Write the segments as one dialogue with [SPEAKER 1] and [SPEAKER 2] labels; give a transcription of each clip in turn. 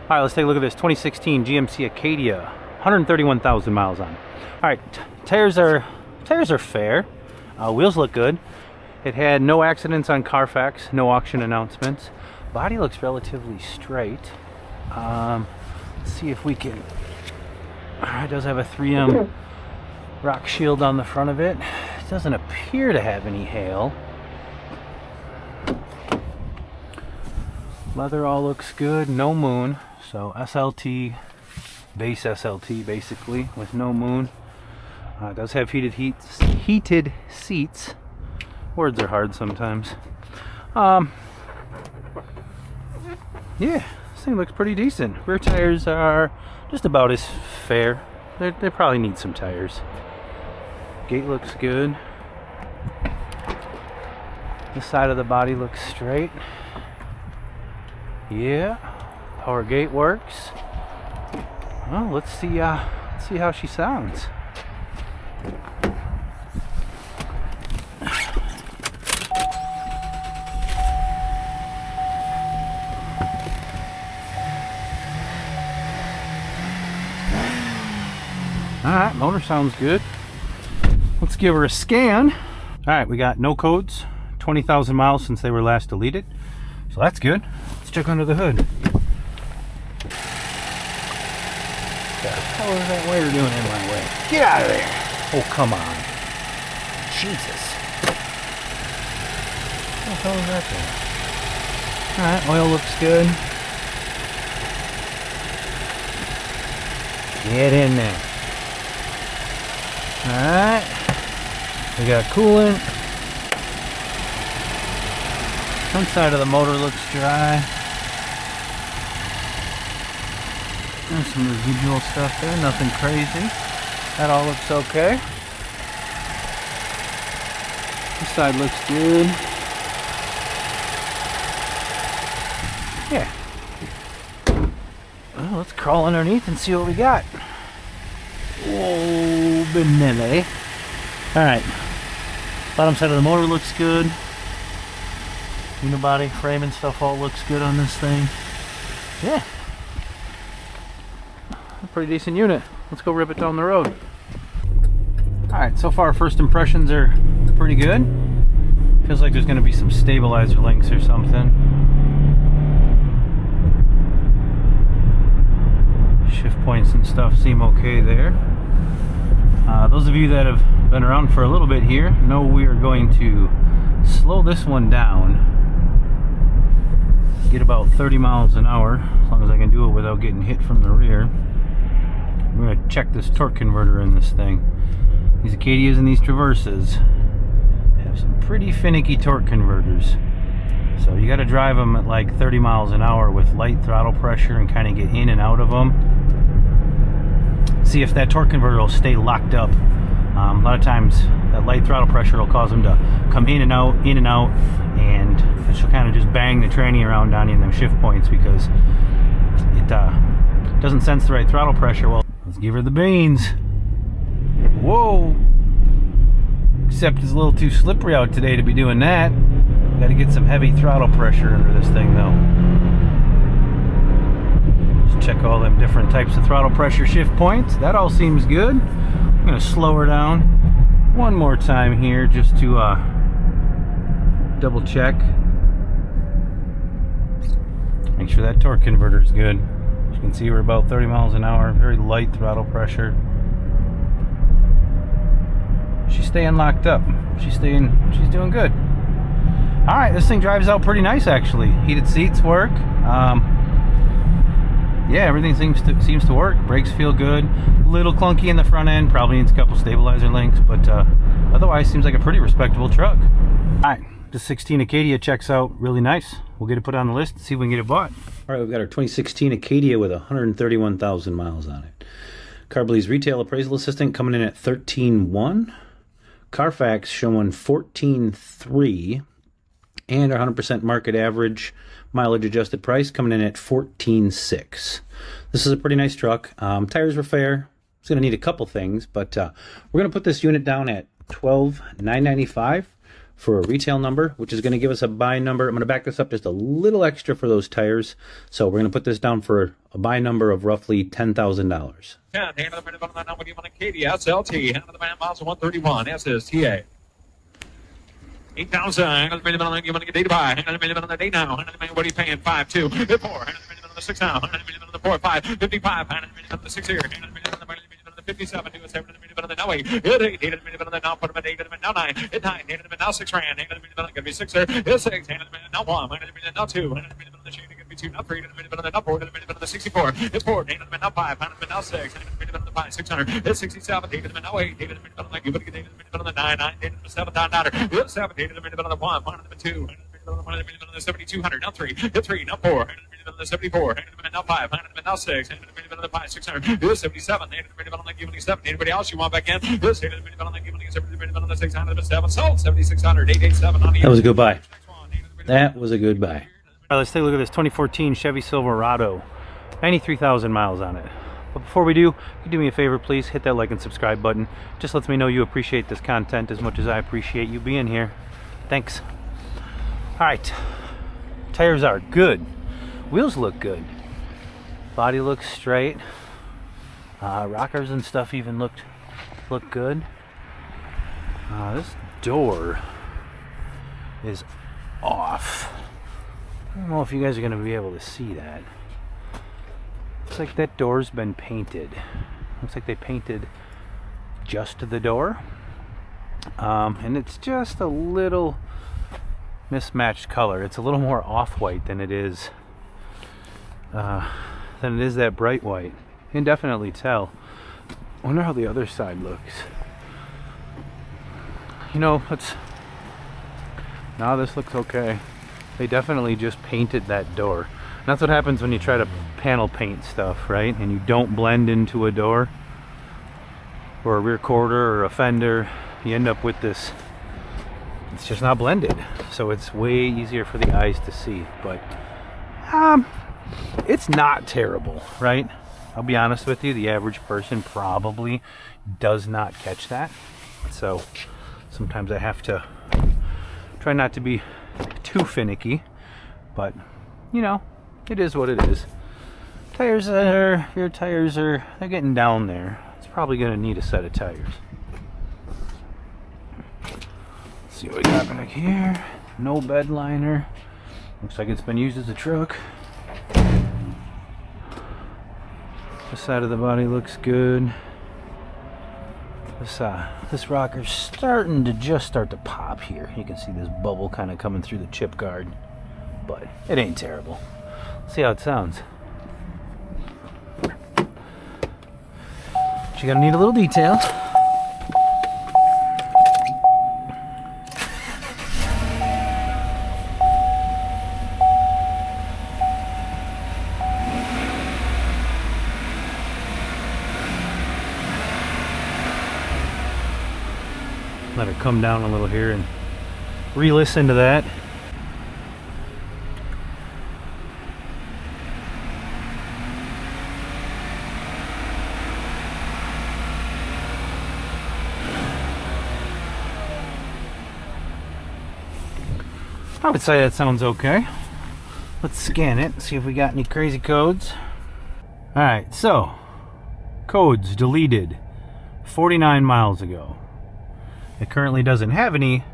[SPEAKER 1] All right, let's take a look at this 2016 GMC Acadia, 131,000 miles on it. All right, tires are fair. Wheels look good. It had no accidents on Carfax, no auction announcements. Body looks relatively straight. Let's see if we can. All right, it does have a 3M rock shield on the front of it. It doesn't appear to have any hail. Leather all looks good, no moon. So SLT, base SLT basically, with no moon. It does have heated seats. Words are hard sometimes. Yeah, this thing looks pretty decent. Rear tires are just about as fair. They probably need some tires. Gate looks good. This side of the body looks straight. Yeah, power gate works. Well, let's see how she sounds. Alright, motor sounds good. Let's give her a scan. Alright, we got no codes, 20,000 miles since they were last deleted. So that's good. Let's check under the hood. What the hell is that wire doing in my way? Get out of there! Oh, come on. Jesus. What the hell is that doing? Alright, oil looks good. Get in there. Alright, we got coolant. Front side of the motor looks dry. There's some residual stuff there, nothing crazy. That all looks okay. This side looks good. Yeah. Well, let's crawl underneath and see what we got. Whoa, banana. Alright. Bottom side of the motor looks good. Unibody frame and stuff all looks good on this thing. Yeah. A pretty decent unit. Let's go rip it down the road. Alright, so far first impressions are pretty good. Feels like there's going to be some stabilizer links or something. Shift points and stuff seem okay there. Those of you that have been around for a little bit here know we are going to slow this one down, get about 30 miles an hour, as long as I can do it without getting hit from the rear. We're going to check this torque converter in this thing. These Acadias and these Traverses have some pretty finicky torque converters. So you got to drive them at like 30 miles an hour with light throttle pressure and kind of get in and out of them. See if that torque converter will stay locked up. A lot of times that light throttle pressure will cause them to come in and out, and she'll kind of just bang the tranny around down in them shift points because it doesn't sense the right throttle pressure. Well, let's give her the beans. Whoa! Except it's a little too slippery out today to be doing that. Got to get some heavy throttle pressure under this thing though. Just check all them different types of throttle pressure shift points. That all seems good. I'm going to slow her down one more time here just to double check. Make sure that torque converter is good. As you can see, we're about 30 miles an hour, very light throttle pressure. She's staying locked up. She's doing good. Alright, this thing drives out pretty nice actually. Heated seats work. Yeah, everything seems to work. Brakes feel good. A little clunky in the front end, probably needs a couple stabilizer links, but otherwise seems like a pretty respectable truck. Alright, the 16 Acadia checks out really nice. We'll get it put on the list and see if we can get it bought. Alright, we've got our 2016 Acadia with 131,000 miles on it. Carbly's retail appraisal assistant coming in at 13.1. Carfax showing 14.3. And our 100% market average mileage adjusted price coming in at 14.6. This is a pretty nice truck. Tires were fair. It's going to need a couple things, but we're going to put this unit down at $12,995 for a retail number, which is going to give us a buy number. I'm going to back this up just a little extra for those tires. So we're going to put this down for a buy number of roughly $10,000.
[SPEAKER 2] Hand of the minute on that number, Acadia, SLT, hand of the man, miles 131, SSTA. 8,000, hand of the minute on the data buy, hand of the minute on the day now, hand of the minute, what are you paying? 5-2, 4, hand of the minute on the 6 now, hand of the minute on the 4, 5, 55, hand of the minute on the 6 here, hand of the minute on the 57, do a 7 of the minute on the now 8, 8 of the minute on the now, put them at 8 of the minute now 9, 9, 8 of the minute now 6 rand, 8 of the minute on the be 6 there, 6, hand of the minute now 1, hand of the minute now 2, hand of the minute on the chain, going to be 2, now 3, hand of the minute on the now 4, hand of the minute on the 64, it's 4, hand of the minute now 5, hand of the minute now 6, hand of the minute on the 5, 600, it's 67, 8 of the minute now 8, 8 of the minute on the 9, 8 of the minute on the 9, 9, 8 of the 7, down, 7, 8 of the minute on the 1, 1 of the 2, 1 of the 7,200, now 3, hit 3, now 4, 1 of the 74, 1 of the now 5, 1 of the now 6, 1 of the minute on the 5, 600, do a 77, 8 of the minute on the giving 7, anybody else you want back in? This 8 of the minute on the giving 7, the minute on the 600, 7, sold 7,600, 887 on the.
[SPEAKER 1] That was a good buy. That was a good buy. All right, let's take a look at this 2014 Chevy Silverado. 93,000 miles on it. But before we do, can you do me a favor, please? Hit that like and subscribe button. Just lets me know you appreciate this content as much as I appreciate you being here. Thanks. All right. Tires are good. Wheels look good. Body looks straight. Rockers and stuff even look good. This door is off. I don't know if you guys are going to be able to see that. Looks like that door's been painted. Looks like they painted just the door. And it's just a little mismatched color. It's a little more off-white than it is that bright white. You can definitely tell. I wonder how the other side looks. You know, now this looks okay. They definitely just painted that door. And that's what happens when you try to panel paint stuff, right? And you don't blend into a door or a rear quarter or a fender. You end up with this. It's just not blended. So it's way easier for the eyes to see. But it's not terrible, right? I'll be honest with you, the average person probably does not catch that. So sometimes I have to try not to be too finicky, but you know, it is what it is. Rear tires are, they're getting down there. It's probably gonna need a set of tires. Let's see what we got back here. No bed liner. Looks like it's been used as a truck. This side of the body looks good. This rocker's starting to start to pop here. You can see this bubble kind of coming through the chip guard, but it ain't terrible. Let's see how it sounds. But you're gonna need a little detail. Let her come down a little here and re-listen to that. I would say that sounds okay. Let's scan it, see if we got any crazy codes. Alright, so codes deleted 49 miles ago. It currently doesn't have any,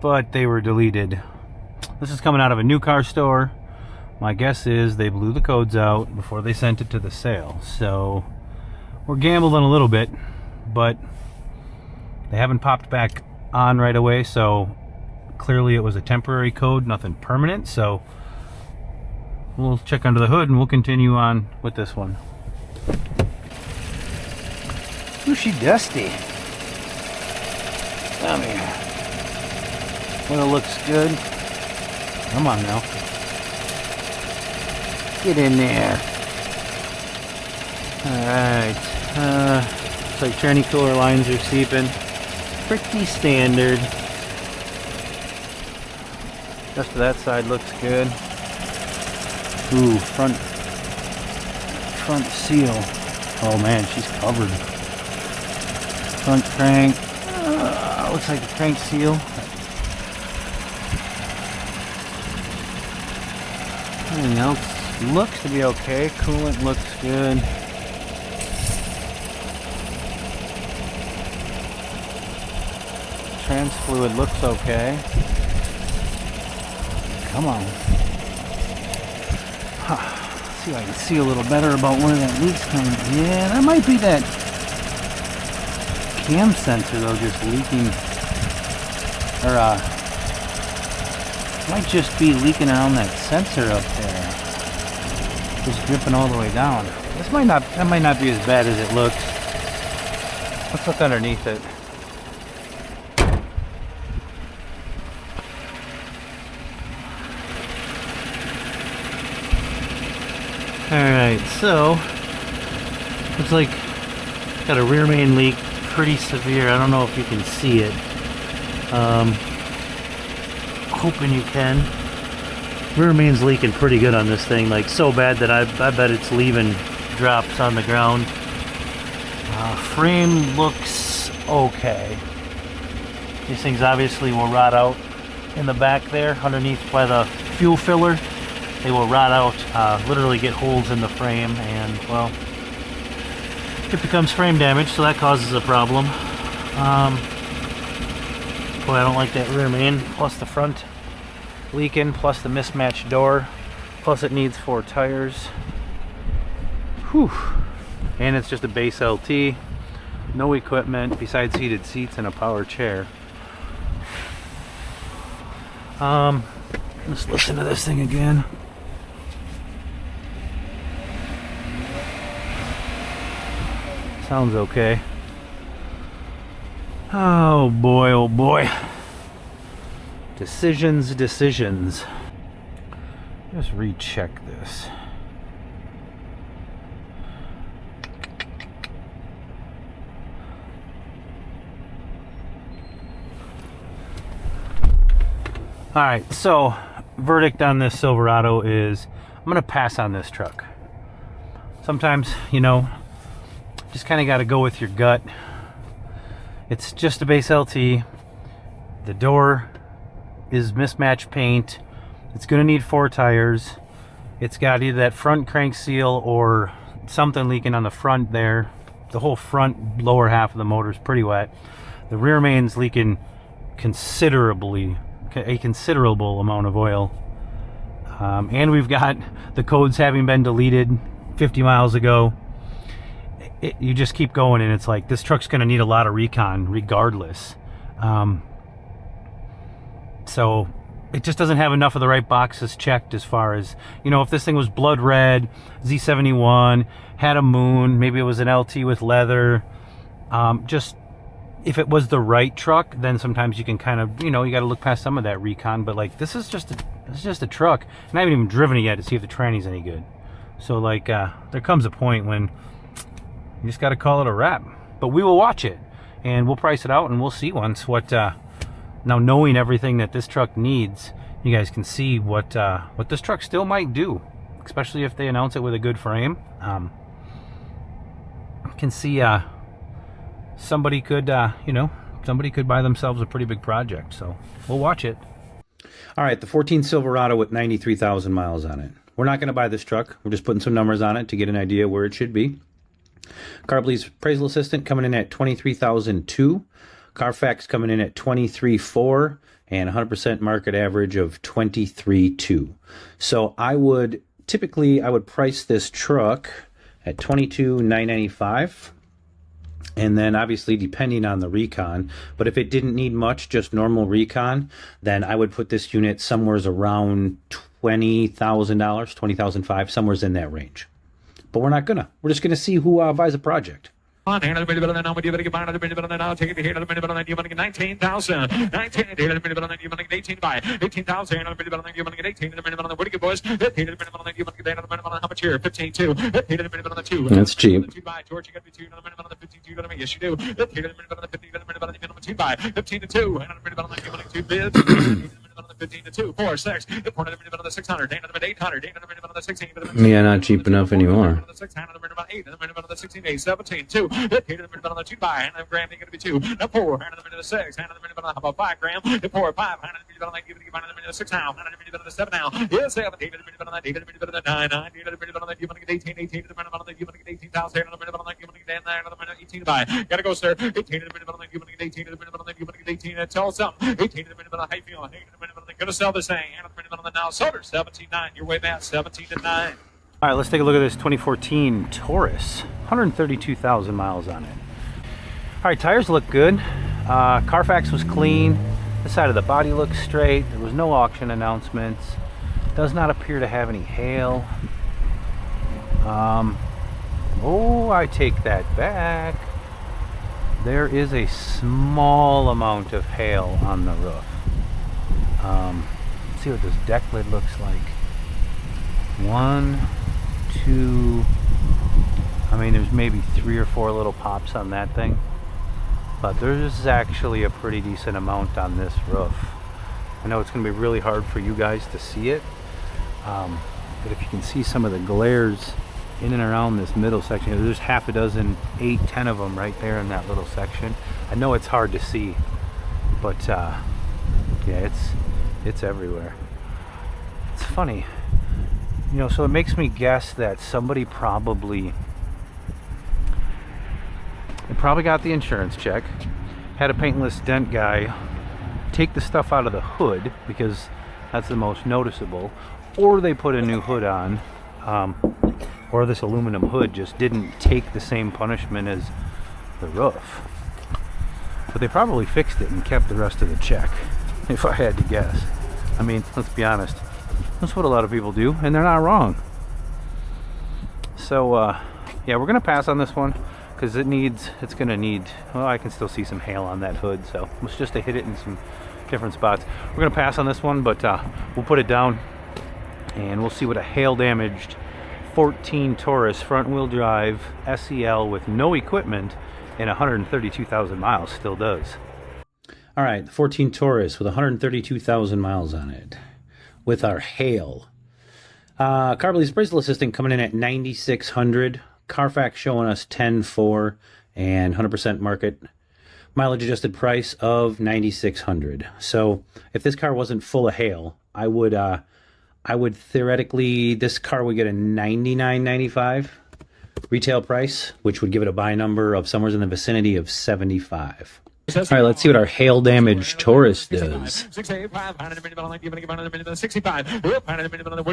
[SPEAKER 1] but they were deleted. This is coming out of a new car store. My guess is they blew the codes out before they sent it to the sale. So we're gambling a little bit, but they haven't popped back on right away, so clearly it was a temporary code, nothing permanent. So we'll check under the hood and we'll continue on with this one. Ooh, she dusty. Come here. Well, it looks good. Come on now. Get in there. Alright. Looks like tranny cooler lines are seeping. Pretty standard. Rest of that side looks good. Ooh, front seal. Oh man, she's covered. Front crank. looks like the crank seal. Everything else looks to be okay. Coolant looks good. Trans fluid looks okay. Come on. Let's see if I can see a little better about where that leak's coming. Yeah, that might be that cam sensor though, just leaking. Or might just be leaking around that sensor up there. Just dripping all the way down. That might not be as bad as it looks. Let's look underneath it. Alright, so looks like got a rear main leak, pretty severe. I don't know if you can see it. Hoping you can. Rear main's leaking pretty good on this thing, like so bad that I bet it's leaving drops on the ground. Frame looks okay. These things obviously will rot out in the back there, underneath by the fuel filler. They will rot out, literally get holes in the frame, and well, it becomes frame damage, so that causes a problem. Boy, I don't like that rear main, plus the front leaking, plus the mismatched door, plus it needs 4 tires. Whew. And it's just a base LT, no equipment besides heated seats and a power chair. Let's listen to this thing again. Sounds okay. Oh boy, oh boy. Decisions. Just recheck this. Alright, so verdict on this Silverado is I'm gonna pass on this truck. Sometimes, you know, just kind of got to go with your gut. It's just a base LT. The door is mismatched paint. It's going to need 4 tires. It's got either that front crank seal or something leaking on the front there. The whole front lower half of the motor is pretty wet. The rear main's leaking a considerable amount of oil. And we've got the codes having been deleted 50 miles ago. You just keep going, and it's like this truck's going to need a lot of recon regardless. So it just doesn't have enough of the right boxes checked as far as, you know, if this thing was blood red, Z71, had a moon, maybe it was an LT with leather, just if it was the right truck, then sometimes you can kind of, you know, you got to look past some of that recon. But like this is just a truck, and I haven't even driven it yet to see if the tranny's any good. So like there comes a point when you just got to call it a wrap. But we will watch it, and we'll price it out, and we'll see once what. Now, knowing everything that this truck needs, you guys can see what this truck still might do, especially if they announce it with a good frame. You can see somebody could, you know, somebody could buy themselves a pretty big project. So we'll watch it. All right, the 14 Silverado with 93,000 miles on it. We're not going to buy this truck. We're just putting some numbers on it to get an idea where it should be. Carbley's appraisal assistant coming in at 23,002. Carfax coming in at 23,400, and 100% market average of 23,200. So I would price this truck at 22,995. And then obviously depending on the recon, but if it didn't need much, just normal recon, then I would put this unit somewhere around $20,000, 20,500, somewhere in that range. But we're not gonna. We're just gonna see who buys a project.
[SPEAKER 2] On hand, a minute better than now. You better get behind a minute better than now. Take it here, a minute better than you want to get 19,000. 19, a minute better than you want to get 18 by 18,000. A minute better than you want to get 18. A minute better than what do you get, boys? 15, a minute better than you want to get. A minute better how much here? 15, 2. 15, a minute better than 2.
[SPEAKER 1] That's cheap.
[SPEAKER 2] 2 by George, you got to be 2. A minute better than 15, 2. You got to be yes, you do. 15, a minute better than 15. A minute better than 2 by 15 to 2. And a minute better than you want to 2 bids. 15 to 2, 4, 6, 400 600, 800, 800 16,
[SPEAKER 3] Yeah, not cheap enough anymore.
[SPEAKER 2] 8, 16, 8, 17, 2, 2 by, and I'm Graham, going to be 2, 4, 6, how about 5 Graham, 4, 5, 6 now, 7 now, 17, 9, 9, 18, 18, 18,000, 18 by, gotta go, sir, 18, 18, tell us something, 18, how you feeling, gonna sell this thing, now, sold 17, 9, your way back, 17 to 9.
[SPEAKER 1] All right, let's take a look at this 2014 Taurus. 132,000 miles on it. All right, tires look good. Carfax was clean. The side of the body looks straight. There was no auction announcements. Does not appear to have any hail. Oh, I take that back. There is a small amount of hail on the roof. Let's see what this deck lid looks like. 1, 2, I mean, there's maybe 3 or 4 little pops on that thing, but there's actually a pretty decent amount on this roof. I know it's going to be really hard for you guys to see it, but if you can see some of the glares in and around this middle section, there's half a dozen, 8, 10 of them right there in that little section. I know it's hard to see, but yeah, it's everywhere. It's funny. You know, so it makes me guess that somebody probably got the insurance check, had a paintless dent guy take the stuff out of the hood because that's the most noticeable, or they put a new hood on, or this aluminum hood just didn't take the same punishment as the roof. But they probably fixed it and kept the rest of the check, if I had to guess. I mean, let's be honest. That's what a lot of people do, and they're not wrong. So, yeah, we're going to pass on this one because it's going to need, well, I can still see some hail on that hood, so it's just to hit it in some different spots. We're going to pass on this one, but we'll put it down, and we'll see what a hail-damaged 14 Taurus front-wheel drive SEL with no equipment and 132,000 miles still does. All right, the 14 Taurus with 132,000 miles on it. With our hail. Carbley's appraisal assistant coming in at 9,600. Carfax showing us 10,400 and 100% market mileage adjusted price of 9,600. So if this car wasn't full of hail, I would theoretically, this car would get a 99.95 retail price, which would give it a buy number of somewhere in the vicinity of 75. All right, let's see what our hail damaged Taurus does.
[SPEAKER 2] 65. What are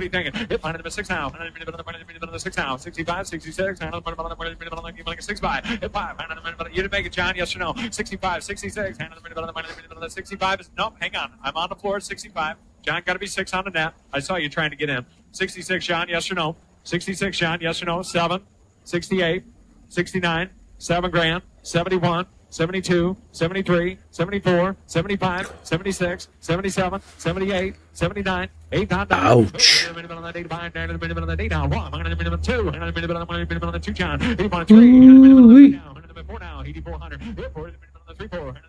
[SPEAKER 2] you thinking? 6 now. 6 now. 65, 66. 6 by. 5. You didn't make it, John. Yes or no? 65, 66. 65 is no. Hang on. I'm on the floor at 65. John, got to be 6 on the net. I saw you trying to get in. 66, John. Yes or no? 66, John. Yes or no? 7, 68, 69, 7 grand, 71. 72, 73, 74, 75, 76, 77, 78, 79, 8 down.
[SPEAKER 3] Ouch.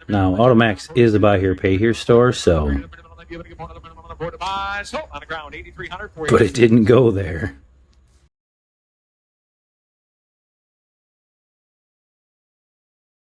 [SPEAKER 3] Now, Automax is a buy here, pay here store, so. But it didn't go there.